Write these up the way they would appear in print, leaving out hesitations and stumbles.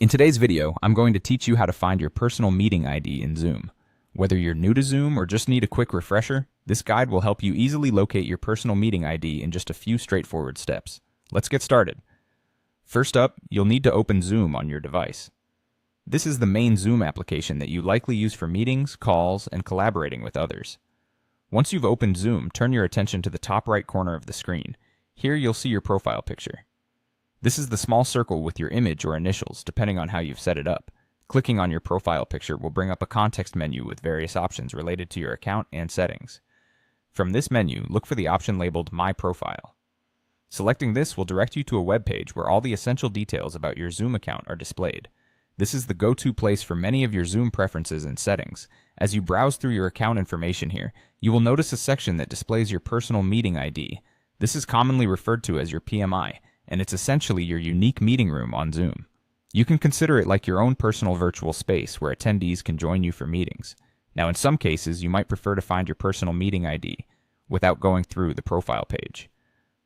In today's video, I'm going to teach you how to find your personal meeting ID in Zoom. Whether you're new to Zoom or just need a quick refresher, this guide will help you easily locate your personal meeting ID in just a few straightforward steps. Let's get started. First up, you'll need to open Zoom on your device. This is the main Zoom application that you likely use for meetings, calls, and collaborating with others. Once you've opened Zoom, turn your attention to the top right corner of the screen. Here you'll see your profile picture. This is the small circle with your image or initials, depending on how you've set it up. Clicking on your profile picture will bring up a context menu with various options related to your account and settings. From this menu, look for the option labeled My Profile. Selecting this will direct you to a web page where all the essential details about your Zoom account are displayed. This is the go-to place for many of your Zoom preferences and settings. As you browse through your account information here, you will notice a section that displays your personal meeting ID. This is commonly referred to as your PMI, and it's essentially your unique meeting room on Zoom. You can consider it like your own personal virtual space where attendees can join you for meetings. Now, in some cases, you might prefer to find your personal meeting ID without going through the profile page.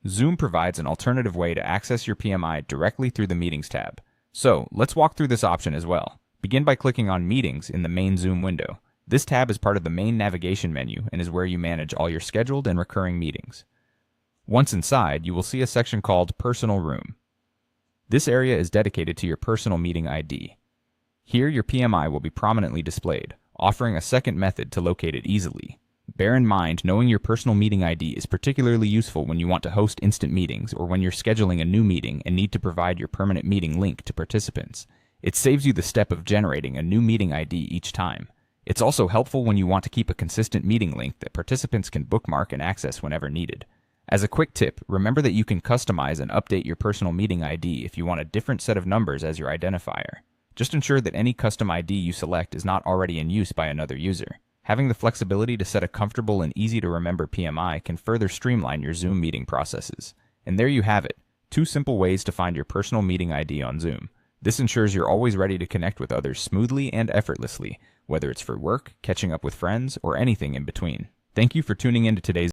Zoom provides an alternative way to access your PMI directly through the Meetings tab. So, let's walk through this option as well. Begin by clicking on Meetings in the main Zoom window. This tab is part of the main navigation menu and is where you manage all your scheduled and recurring meetings. Once inside, you will see a section called Personal Room. This area is dedicated to your personal meeting ID. Here, your PMI will be prominently displayed, offering a second method to locate it easily. Bear in mind, knowing your personal meeting ID is particularly useful when you want to host instant meetings or when you're scheduling a new meeting and need to provide your permanent meeting link to participants. It saves you the step of generating a new meeting ID each time. It's also helpful when you want to keep a consistent meeting link that participants can bookmark and access whenever needed. As a quick tip, remember that you can customize and update your personal meeting ID if you want a different set of numbers as your identifier. Just ensure that any custom ID you select is not already in use by another user. Having the flexibility to set a comfortable and easy-to-remember PMI can further streamline your Zoom meeting processes. And there you have it, 2 simple ways to find your personal meeting ID on Zoom. This ensures you're always ready to connect with others smoothly and effortlessly, whether it's for work, catching up with friends, or anything in between. Thank you for tuning in to today's